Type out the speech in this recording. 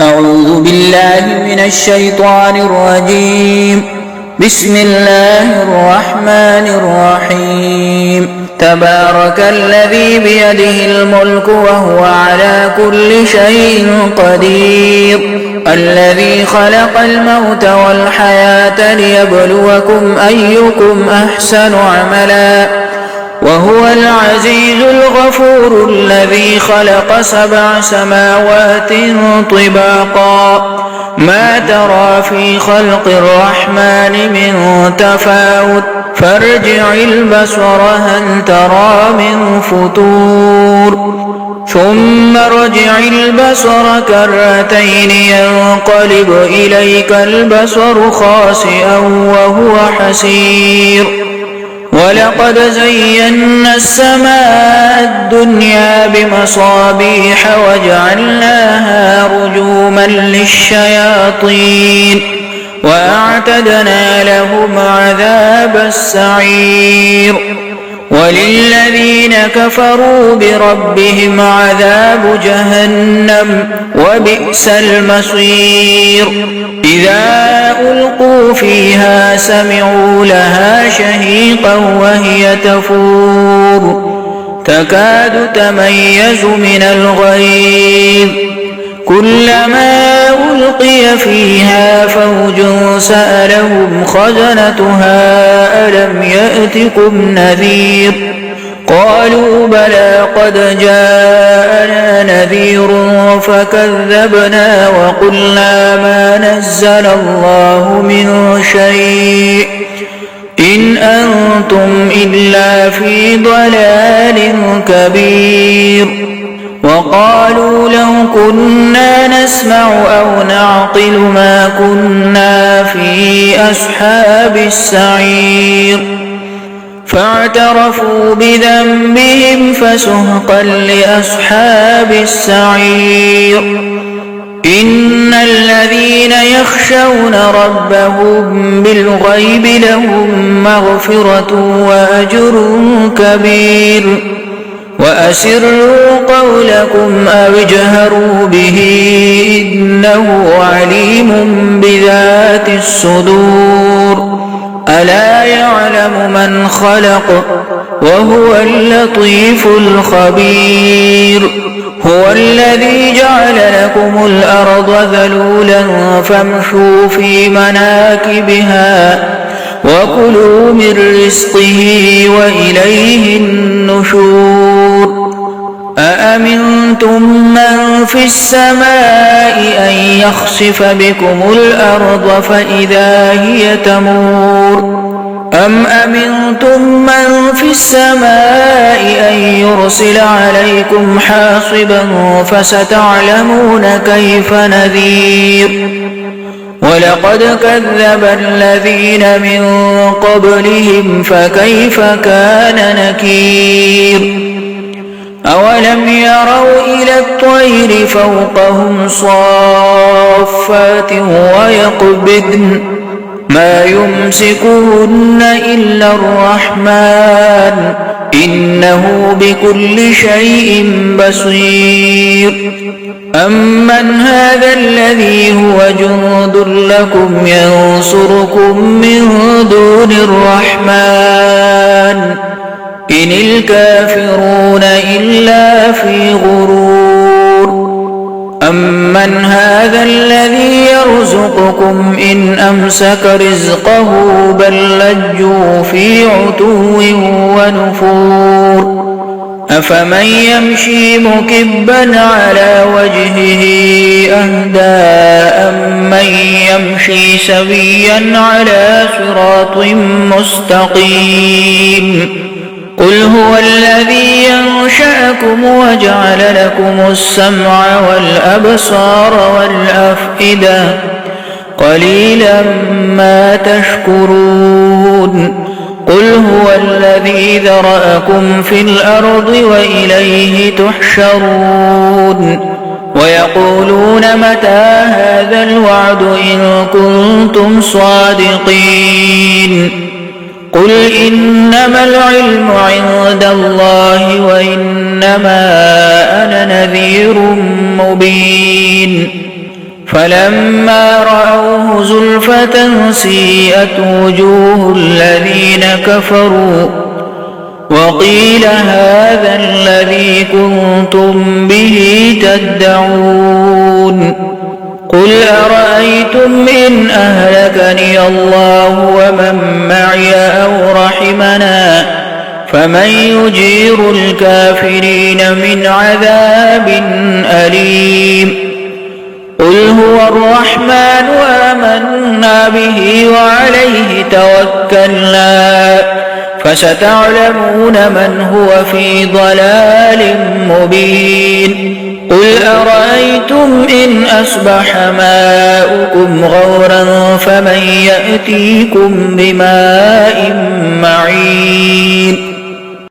أعوذ بالله من الشيطان الرجيم. بسم الله الرحمن الرحيم. تبارك الذي بيده الملك وهو على كل شيء قدير. الذي خلق الموت والحياة ليبلوكم أيكم أحسن عملا وهو العزيز الغفور. الذي خلق 7 سماوات طباقا ما ترى في خلق الرحمن من تفاوت فارجع البصر هل ترى من فطور ثم ارجع البصر كرتين ينقلب إليك البصر خاسئا وهو حسير. ولقد زينا السماء الدنيا بمصابيح وجعلناها رجوما للشياطين وأعتدنا لهم عذاب السعير. وللذين كفروا بربهم عذاب جهنم وبئس المصير. إذا ألقوا فيها سمعوا لها شهيقا وهي تفور تكاد تميز من الغيظ. كلما ألقي فيها فوج سألهم خزنتها ألم يأتكم نذير قالوا بلى قد جاءنا نذير فكذبنا وقلنا ما نزل الله من شيء إن أنتم إلا في ضلال كبير. وقالوا لو كنا نسمع أو نعقل ما كنا في أصحاب السعير. فاعترفوا بذنبهم فسحقا لأصحاب السعير. إن الذين يخشون ربهم بالغيب لهم مغفرة وأجر كبير. وأسروا قولكم أو اجهروا به إنه عليم بذات الصدور. ألا يعلم من خلق وهو اللطيف الخبير. هو الذي جعل لكم الأرض ذلولا فامشوا في مناكبها وكلوا من رزقه وإليه النشور. أأمنتم من في السماء أن يخسف بكم الأرض فإذا هي تمور أم أمنتم من في السماء أن يرسل عليكم حاصبا فستعلمون كيف نذير. ولقد كذب الذين من قبلهم فكيف كان نكير. أولم يروا إلى الطير فوقهم صافات ويقبضن ما يمسكهن إلا الرحمن إنه بكل شيء بصير. أمن هذا الذي هو جند لكم ينصركم من دون الرحمن إن الكافرون إلا في غرور. أمن هذا الذي يرزقكم إن أمسك رزقه بل لجوا في عتو ونفور. أفمن يمشي مكبا على وجهه أهدى أمن يمشي سويا على صراط مستقيم. قل هو الذي ينشأكم وجعل لكم السمع والأبصار والأفئدة قليلا ما تشكرون. قل هو الذي ذرأكم في الأرض وإليه تحشرون. ويقولون متى هذا الوعد إن كنتم صادقين. قل إنما العلم عند الله وإنما أنا نذير مبين فلما رأوه زلفة سيئت وجوه الذين كفروا وقيل هذا الذي كنتم به تدعون قل أرأيتم إن أهلكني الله ومن معي أو رحمنا فمن يجير الكافرين من عذاب أليم قل هو الرحمن آمنا به وعليه توكلنا فستعلمون من هو في ضلال مبين قل أرأيتم إن أصبح ماؤكم غورا فمن يأتيكم بماء معين